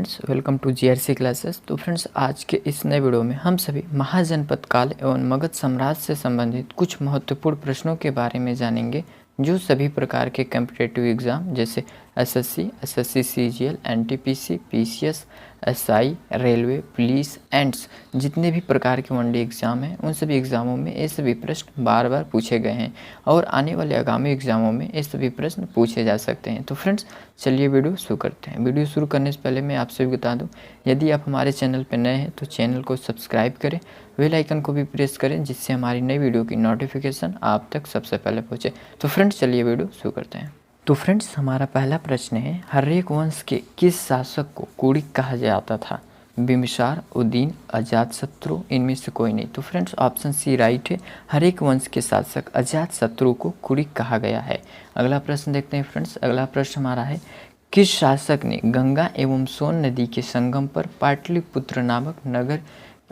Friends, welcome to GRC classes. तो friends, आज के इस नए वीडियो में हम सभी महाजनपद काल एवं मगध साम्राज्य से संबंधित कुछ महत्वपूर्ण प्रश्नों के बारे में जानेंगे जो सभी प्रकार के कॉम्पिटिटिव एग्जाम जैसे SSC, CGL, NTPC, PCS, SI, railway, police ends जितने भी प्रकार के वनडे एग्ज़ाम हैं उन सभी एग्ज़ामों में ये सभी प्रश्न बार बार पूछे गए हैं और आने वाले आगामी एग्ज़ामों में ये सभी प्रश्न पूछे जा सकते हैं। तो फ्रेंड्स, चलिए वीडियो शुरू करते हैं। वीडियो शुरू करने से पहले मैं आपसे भी बता दूं, यदि आप हमारे चैनल पर नए हैं तो चैनल को सब्सक्राइब करें, बेल आइकन को भी प्रेस करें जिससे हमारी नई वीडियो की नोटिफिकेशन आप तक सबसे पहले पहुँचे। तो फ्रेंड्स, चलिए वीडियो शुरू करते हैं। तो फ्रेंड्स, हमारा पहला प्रश्न है, हर्रेक वंश के किस शासक को कुड़िक कहा जाता था? बिम्बिसार, उदयन, अजातशत्रु, इनमें से कोई नहीं। तो फ्रेंड्स, ऑप्शन सी राइट है। हरेक वंश के शासक अजातशत्रु को कुड़िक कहा गया है। अगला प्रश्न देखते हैं फ्रेंड्स। अगला प्रश्न हमारा है, किस शासक ने गंगा एवं सोन नदी के संगम पर पाटलिपुत्र नामक नगर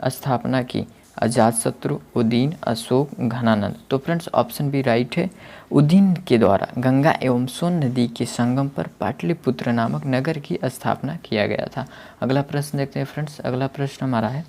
स्थापना की? अजातशत्रु, उदयन, अशोक, घनानंद। तो फ्रेंड्स, ऑप्शन बी राइट है। उदयन के द्वारा गंगा एवं सोन नदी के संगम पर पाटलिपुत्र नामक नगर की स्थापना किया गया था। अगला प्रश्न देखते हैं फ्रेंड्स। अगला प्रश्न हमारा है,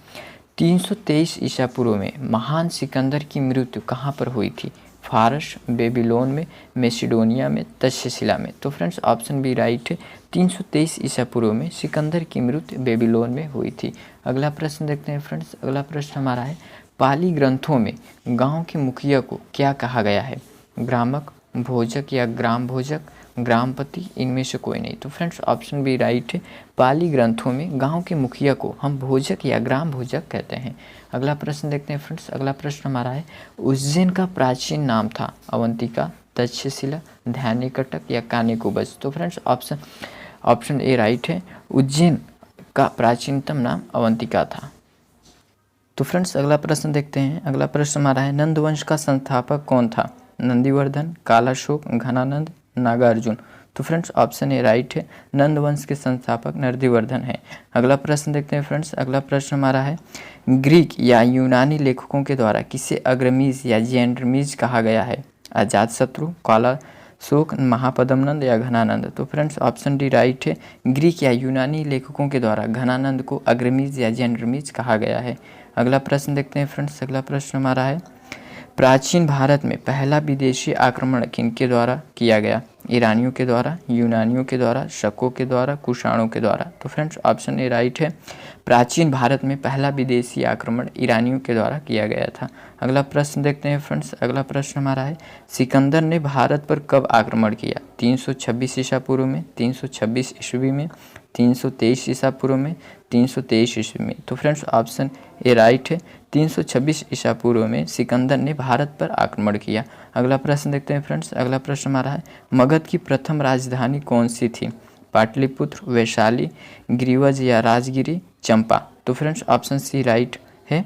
323 ईसा पूर्व में महान सिकंदर की मृत्यु कहाँ पर हुई थी? फारस, बेबीलोन में, मैसिडोनिया में, तक्षशिला में। तो फ्रेंड्स, ऑप्शन बी राइट है। 323 ईसा पूर्व में सिकंदर की मृत्यु बेबीलोन में हुई थी। अगला प्रश्न देखते हैं फ्रेंड्स। अगला प्रश्न हमारा है, पाली ग्रंथों में गांव के मुखिया को क्या कहा गया है? ग्रामक, भोजक या ग्राम भोजक, ग्रामपति, इनमें से कोई नहीं। तो फ्रेंड्स, ऑप्शन बी राइट है। पाली ग्रंथों में गांव के मुखिया को हम भोजक या ग्राम भोजक कहते हैं। अगला प्रश्न देखते हैं फ्रेंड्स। अगला प्रश्न हमारा है, उज्जैन का प्राचीन नाम था? अवंतिका, तक्षशिला, ध्यानीकटक या कानिकुब्ज। तो फ्रेंड्स, ऑप्शन ए राइट है। उज्जैन का प्राचीनतम नाम अवंतिका था। तो फ्रेंड्स, अगला प्रश्न देखते हैं। अगला प्रश्न हमारा है, नंदवंश का संस्थापक कौन था? नंदीवर्धन, कालाशोक, घनानंद, नागार्जुन। तो फ्रेंड्स, ऑप्शन ए राइट है। नंदवंश के संस्थापक नंदीवर्धन है। अगला प्रश्न देखते हैं फ्रेंड्स। अगला प्रश्न हमारा है, ग्रीक या यूनानी लेखकों के द्वारा किसे अग्रमीज या जेंड्रमीज कहा गया है? अजातशत्रु, कालाशोक, महापद्मनंद या घनानंद। तो फ्रेंड्स, ऑप्शन डी राइट है। ग्रीक या यूनानी लेखकों के द्वारा घनानंद को अग्रमीज या जेंड्रमीज कहा गया है। अगला प्रश्न देखते हैं फ्रेंड्स। अगला प्रश्न हमारा है, प्राचीन भारत में पहला विदेशी आक्रमण किनके द्वारा किया गया? ईरानियों के द्वारा, यूनानियों के द्वारा, शकों के द्वारा, कुषाणों के द्वारा। तो फ्रेंड्स, ऑप्शन ए राइट है। प्राचीन भारत में पहला विदेशी आक्रमण ईरानियों के द्वारा किया गया था। अगला प्रश्न देखते हैं फ्रेंड्स। अगला प्रश्न हमारा है, सिकंदर ने भारत पर कब आक्रमण किया? 326 ईसा पूर्व में, 326 ईस्वी में, 323 ईसा पूर्व में, 323 ईस्वी में। तो फ्रेंड्स, ऑप्शन ए राइट है। 326 ईसा पूर्व में सिकंदर ने भारत पर आक्रमण किया। अगला प्रश्न देखते हैं फ्रेंड्स। अगला प्रश्न हमारा है, मगध की प्रथम राजधानी कौन सी थी? पाटलिपुत्र, वैशाली, ग्रीवज या राजगिरी, चंपा। तो फ्रेंड्स, ऑप्शन सी राइट है।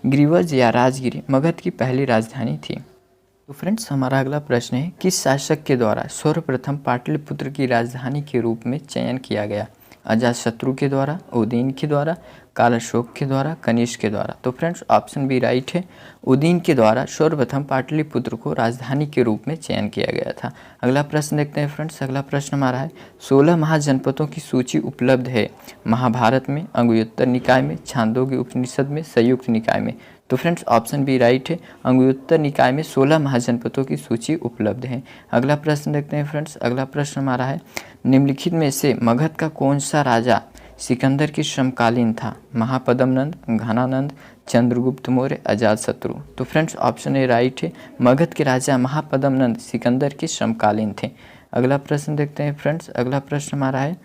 ग्रीवज या राजगिरी मगध की पहली राजधानी थी। तो फ्रेंड्स, हमारा अगला प्रश्न है, किस शासक के द्वारा सर्वप्रथम पाटलिपुत्र की राजधानी के रूप में चयन किया गया? अजातशत्रु के द्वारा, उदयन के द्वारा, कालाशोक के द्वारा, कनिष्क के द्वारा। तो फ्रेंड्स, ऑप्शन बी राइट है। उदयन के द्वारा सर्वप्रथम पाटलिपुत्र को राजधानी के रूप में चयन किया गया था। अगला प्रश्न देखते हैं फ्रेंड्स। अगला प्रश्न हमारा है, 16 महाजनपदों की सूची उपलब्ध है महाभारत में, अंगुत्तर निकाय में, छांदोग्य उपनिषद में, संयुक्त निकाय में। तो फ्रेंड्स, ऑप्शन बी राइट है। अंगुत्तर निकाय में 16 महाजनपदों की सूची उपलब्ध है। अगला प्रश्न देखते हैं फ्रेंड्स। अगला प्रश्न हमारा है, निम्नलिखित में से मगध का कौन सा राजा सिकंदर के समकालीन था? महापद्मनंद, घनानंद, चंद्रगुप्त मौर्य, अजातशत्रु। तो फ्रेंड्स, ऑप्शन ए राइट है। मगध के राजा महापद्मनंद सिकंदर के समकालीन थे। अगला प्रश्न देखते हैं फ्रेंड्स। अगला प्रश्न हमारा है,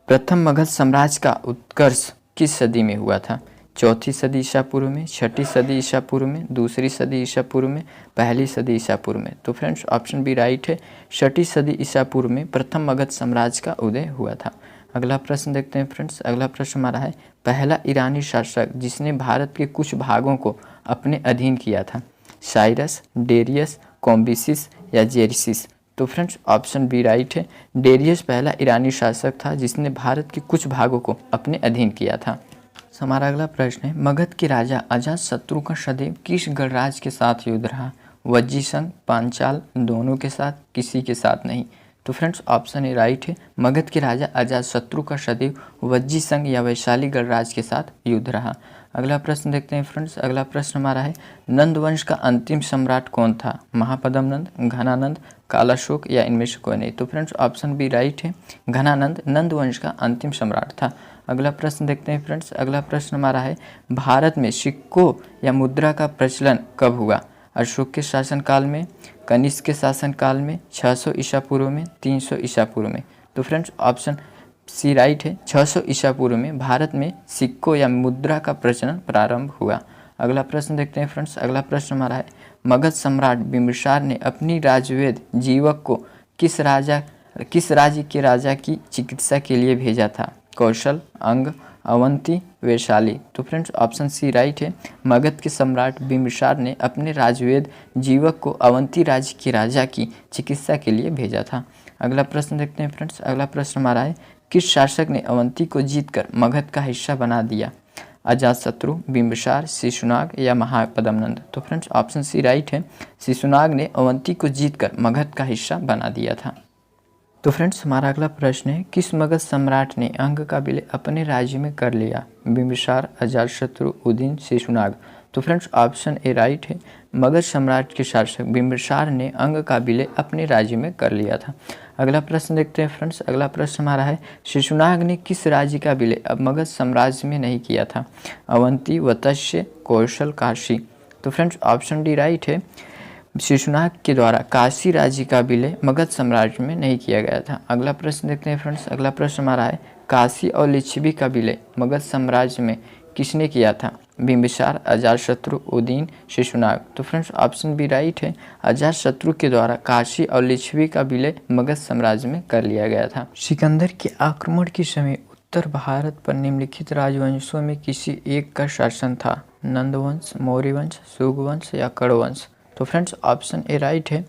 प्रथम मगध साम्राज्य का उत्कर्ष किस सदी में हुआ था? चौथी सदी ईसा पूर्व में, छठी सदी ईसा पूर्व में, दूसरी सदी ईसा पूर्व में, पहली सदी ईसा पूर्व में। तो फ्रेंड्स, ऑप्शन बी राइट है। छठी सदी ईसा पूर्व में प्रथम मगध साम्राज्य का उदय हुआ था। अगला प्रश्न देखते हैं फ्रेंड्स। अगला प्रश्न हमारा है, पहला ईरानी शासक जिसने भारत के कुछ भागों को अपने अधीन किया था? साइरस, डेरियस, कॉम्बिसिस या जेरसिस। तो फ्रेंड्स, ऑप्शन बी राइट है। डेरियस पहला ईरानी शासक था जिसने भारत के कुछ भागों को अपने अधीन किया था। हमारा अगला प्रश्न है, मगध के राजा अजातशत्रु का सदैव किस गणराज्य के साथ युद्ध रहा? वज्जीसंघ, पांचाल, दोनों के साथ, किसी के साथ नहीं। तो फ्रेंड्स ऑप्शन ए राइट है। मगध के राजा अजातशत्रु का सदैव वज्जी संघ या वैशाली गणराज के साथ युद्ध रहा। अगला प्रश्न देखते हैं फ्रेंड्स। अगला प्रश्न हमारा है नंद वंश का अंतिम सम्राट कौन था? महापद्म नंद, घनानंद, कालाशोक या इनमें से कोई नहीं। तो फ्रेंड्स ऑप्शन बी राइट है। घनानंद नंद वंश का अंतिम सम्राट था। अगला प्रश्न देखते हैं फ्रेंड्स। अगला प्रश्न हमारा है भारत में सिक्कों या मुद्रा का प्रचलन कब हुआ? अशोक के शासनकाल में, कनिष्क के शासनकाल में, 600 ईसा पूर्व में, 300 ईसा पूर्व में। तो फ्रेंड्स ऑप्शन सी राइट है। 600 ईसा पूर्व में भारत में सिक्कों या मुद्रा का प्रचलन प्रारंभ हुआ। अगला प्रश्न देखते हैं फ्रेंड्स। अगला प्रश्न हमारा है मगध सम्राट बिंबिसार ने अपनी राजवेद जीवक को किस राज्य के राजा की चिकित्सा के लिए भेजा था? कौशल, अंग, अवंती, वैशाली। तो फ्रेंड्स ऑप्शन सी राइट है। मगध के सम्राट बिंबिसार ने अपने राजवेद जीवक को अवंती राज्य के राजा की चिकित्सा के लिए भेजा था। अगला प्रश्न देखते हैं फ्रेंड्स। अगला प्रश्न हमारा है किस शासक ने अवंती को जीतकर मगध का हिस्सा बना दिया? अजातशत्रु, बिंबिसार, शिशुनाग या महापद्म नंद। तो फ्रेंड्स ऑप्शन सी राइट है। शिशुनाग ने अवंती को जीतकर मगध का हिस्सा बना दिया था। तो फ्रेंड्स हमारा अगला प्रश्न है किस मगध सम्राट ने अंग का विलय अपने राज्य में कर लिया? बिंबिसार, अजातशत्रु, उदयन, शिशुनाग। तो फ्रेंड्स ऑप्शन ए राइट है। मगध सम्राट के शासक बिंबिसार ने अंग का विलय अपने राज्य में कर लिया था। अगला प्रश्न देखते हैं फ्रेंड्स। अगला प्रश्न हमारा है शिशुनाग ने किस राज्य का विलय अब मगध साम्राज्य में नहीं किया था? अवंती, वत्स्य, कौशल, काशी। तो फ्रेंड्स ऑप्शन डी राइट है। शिशुनाग के द्वारा काशी राज्य का विलय मगध साम्राज्य में नहीं किया गया था। अगला प्रश्न देखते हैं फ्रेंड्स। अगला प्रश्न हमारा है काशी और लिच्छवी का विलय मगध साम्राज्य में किसने किया था? बिंबिसार, अजातशत्रु, उदयन, शिशुनाग। तो फ्रेंड्स ऑप्शन बी राइट है। अजातशत्रु के द्वारा काशी और लिच्छवी का विलय मगध साम्राज्य में कर लिया गया था। सिकंदर के आक्रमण के समय उत्तर भारत पर निम्नलिखित राजवंशों में किसी एक का शासन था? नंदवंश, मौर्यवंश, शुंगवंश या कड़वंश। तो फ्रेंड्स ऑप्शन ए राइट है।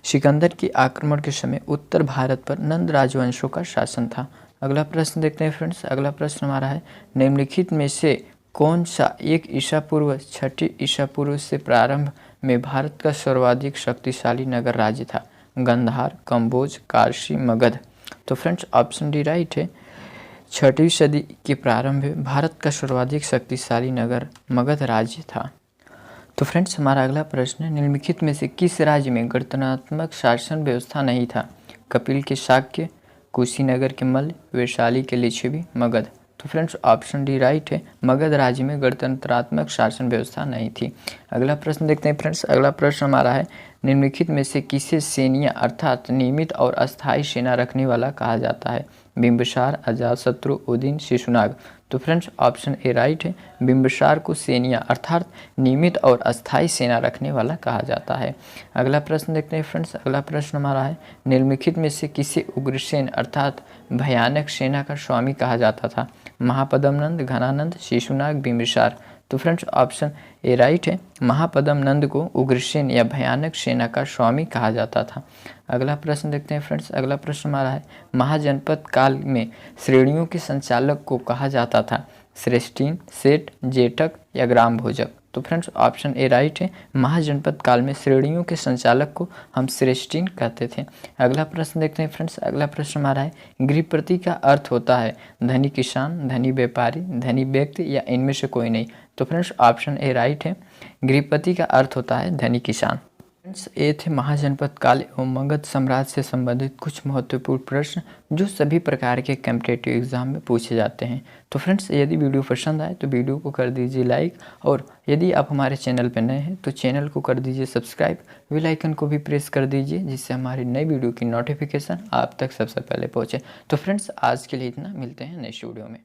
सिकंदर के आक्रमण के समय उत्तर भारत पर नंद राजवंशों का शासन था। अगला प्रश्न देखते हैं फ्रेंड्स। अगला प्रश्न हमारा है निम्नलिखित में से कौन सा एक ईसा पूर्व 6 ईसा पूर्व से प्रारंभ में भारत का सर्वाधिक शक्तिशाली नगर राज्य था? गंधार, कंबोज, काशी, मगध। तो फ्रेंड्स ऑप्शन डी राइट है। 6वीं सदी के प्रारंभ में भारत का सर्वाधिक शक्तिशाली नगर मगध राज्य था। तो फ्रेंड्स हमारा अगला प्रश्न है निम्नलिखित में से किस राज्य में गणतंत्रात्मक शासन व्यवस्था नहीं था? कपिल के शाक्य, कुशीनगर के मल्ल, वैशाली के लिच्छवी, मगध। तो फ्रेंड्स ऑप्शन डी राइट है। मगध राज्य में गणतंत्रात्मक शासन व्यवस्था नहीं थी। अगला प्रश्न देखते हैं फ्रेंड्स। अगला प्रश्न हमारा है निम्नलिखित में से किसे सेनिया अर्थात नियमित और अस्थायी सेना रखने वाला कहा जाता है? बिंबिसार, अजातशत्रु, उदयन, शिशुनाग। तो फ्रेंड्स ऑप्शन ए राइट है। बिंबिसार को सेनिया अर्थात नियमित और अस्थायी सेना रखने वाला कहा जाता है। अगला प्रश्न देखते हैं फ्रेंड्स। अगला प्रश्न हमारा है निम्नलिखित में से किसे उग्रसेन अर्थात भयानक सेना का स्वामी कहा जाता था? महापद्म नंद, घनानंद, शिशुनाग, बिंबिसार। तो फ्रेंड्स ऑप्शन ए राइट है। महापद्म नंद को उग्रसेन या भयानक सेना का स्वामी कहा जाता था। अगला प्रश्न देखते हैं फ्रेंड्स। अगला प्रश्न हमारा है महाजनपद काल में श्रेणियों के संचालक को कहा जाता था? श्रेष्ठीन, सेठ, जेठक या ग्राम भोजक। तो फ्रेंड्स ऑप्शन ए राइट है। महाजनपद काल में श्रेणियों के संचालक को हम श्रेष्ठीन कहते थे। अगला प्रश्न देखते हैं फ्रेंड्स। अगला प्रश्न हमारा है गृहपति का अर्थ होता है धनी किसान, धनी व्यापारी, धनी व्यक्ति या इनमें से कोई नहीं। तो फ्रेंड्स ऑप्शन ए राइट है। गृहपति का अर्थ होता है धनी किसान। फ्रेंड्स ये थे महाजनपद काल एवं मगध साम्राज्य से संबंधित कुछ महत्वपूर्ण प्रश्न जो सभी प्रकार के कॉम्पिटिटिव एग्जाम में पूछे जाते हैं। तो फ्रेंड्स यदि वीडियो पसंद आए तो वीडियो को कर दीजिए लाइक, और यदि आप हमारे चैनल पर नए हैं तो चैनल को कर दीजिए सब्सक्राइब, बेल आइकन को भी प्रेस कर दीजिए जिससे हमारी नई वीडियो की नोटिफिकेशन आप तक सबसे पहले पहुँचे। तो फ्रेंड्स आज के लिए इतना, मिलते हैं नेक्स्ट वीडियो में।